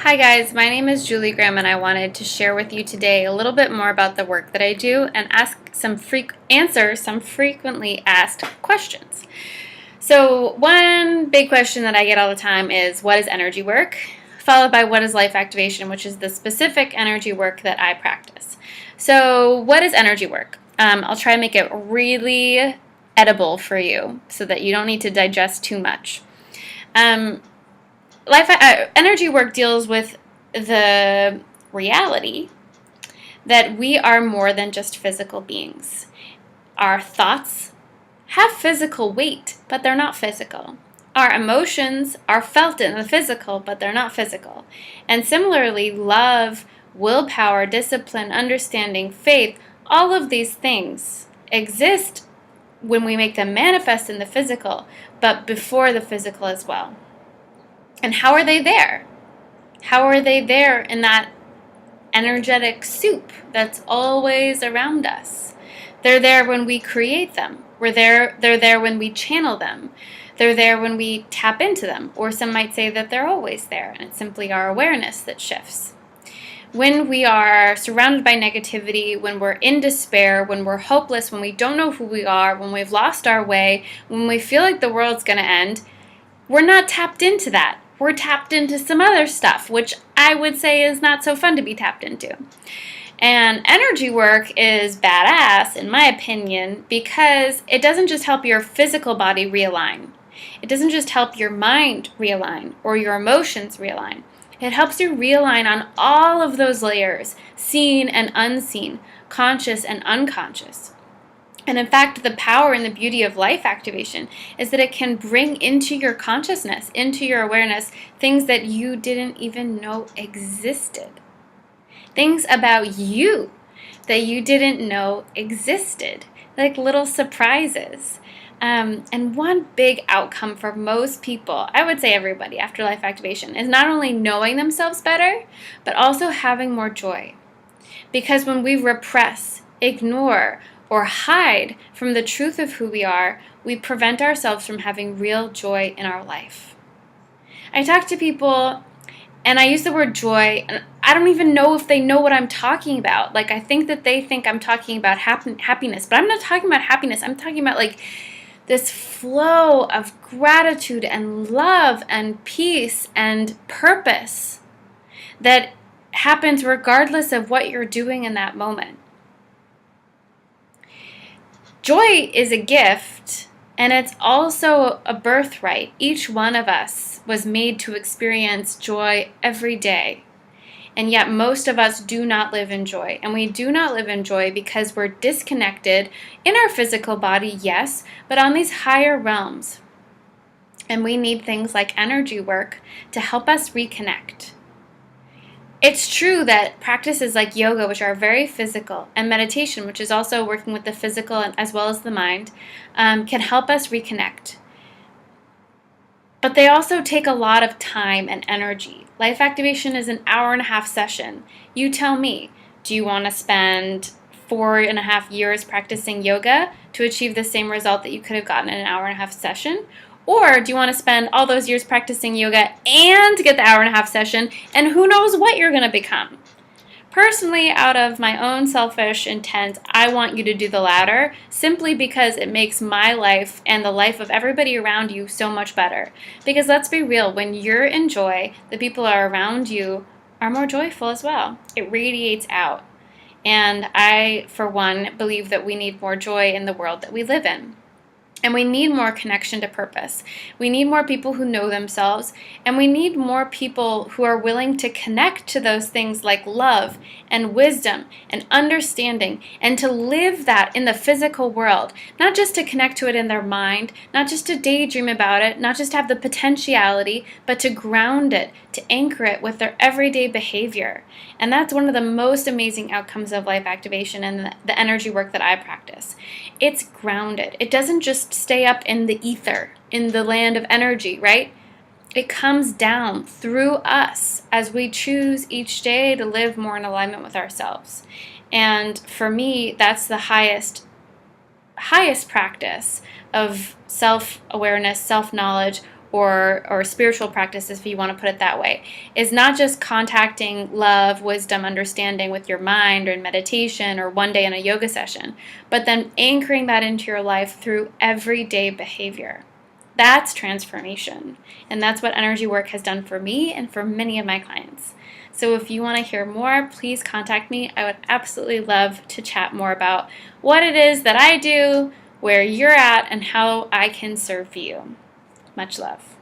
Hi guys, my name is Julie Graham and I wanted to share with you today a little bit more about the work that I do and answer some frequently asked questions. So one big question that I get all the time is, what is energy work? Followed by, what is life activation, which is the specific energy work that I practice. So what is energy work? I'll try and make it really edible for you so that you don't need to digest too much. Energy work deals with the reality that we are more than just physical beings. Our thoughts have physical weight, but they're not physical. Our emotions are felt in the physical, but they're not physical. And similarly, love, willpower, discipline, understanding, faith, all of these things exist when we make them manifest in the physical, but before the physical as well. And how are they there? How are they there in that energetic soup that's always around us? They're there when we create them. They're there when we channel them. They're there when we tap into them. Or some might say that they're always there, and it's simply our awareness that shifts. When we are surrounded by negativity, when we're in despair, when we're hopeless, when we don't know who we are, when we've lost our way, when we feel like the world's going to end, we're not tapped into that. We're tapped into some other stuff, which I would say is not so fun to be tapped into. And energy work is badass, in my opinion, because it doesn't just help your physical body realign. It doesn't just help your mind realign or your emotions realign. It helps you realign on all of those layers, seen and unseen, conscious and unconscious. And in fact, the power and the beauty of life activation is that it can bring into your consciousness, into your awareness, things that you didn't even know existed. Things about you that you didn't know existed, like little surprises. And one big outcome for most people, I would say everybody after life activation, is not only knowing themselves better, but also having more joy. Because when we repress, ignore, or hide from the truth of who we are, we prevent ourselves from having real joy in our life. I talk to people and I use the word joy, and I don't even know if they know what I'm talking about. Like, I think that they think I'm talking about happiness, but I'm not talking about happiness. I'm talking about like this flow of gratitude and love and peace and purpose that happens regardless of what you're doing in that moment. Joy is a gift, and it's also a birthright. Each one of us was made to experience joy every day. And yet most of us do not live in joy. And we do not live in joy because we're disconnected in our physical body, yes, but on these higher realms. And we need things like energy work to help us reconnect. It's true that practices like yoga, which are very physical, and meditation, which is also working with the physical as well as the mind, can help us reconnect. But they also take a lot of time and energy. Life activation is an 1.5-hour session. You tell me, do you want to spend 4.5 years practicing yoga to achieve the same result that you could have gotten in an 1.5-hour session? Or do you want to spend all those years practicing yoga and get the 1.5-hour session, and who knows what you're going to become? Personally, out of my own selfish intent, I want you to do the latter, simply because it makes my life and the life of everybody around you so much better. Because let's be real, when you're in joy, the people are around you are more joyful as well. It radiates out. And I, for one, believe that we need more joy in the world that we live in. And we need more connection to purpose. We need more people who know themselves, and we need more people who are willing to connect to those things like love and wisdom and understanding, and to live that in the physical world. Not just to connect to it in their mind, not just to daydream about it, not just have the potentiality, but to ground it, to anchor it with their everyday behavior. And that's one of the most amazing outcomes of life activation and the energy work that I practice. It's grounded. It doesn't just stay up in the ether, in the land of energy, right? It comes down through us as we choose each day to live more in alignment with ourselves. And for me, that's the highest practice of self-awareness, self-knowledge, or spiritual practices, if you want to put it that way, is not just contacting love, wisdom, understanding with your mind or in meditation or one day in a yoga session, but then anchoring that into your life through everyday behavior. That's transformation. And that's what energy work has done for me and for many of my clients. So if you want to hear more, please contact me. I would absolutely love to chat more about what it is that I do, where you're at, and how I can serve you. Much love.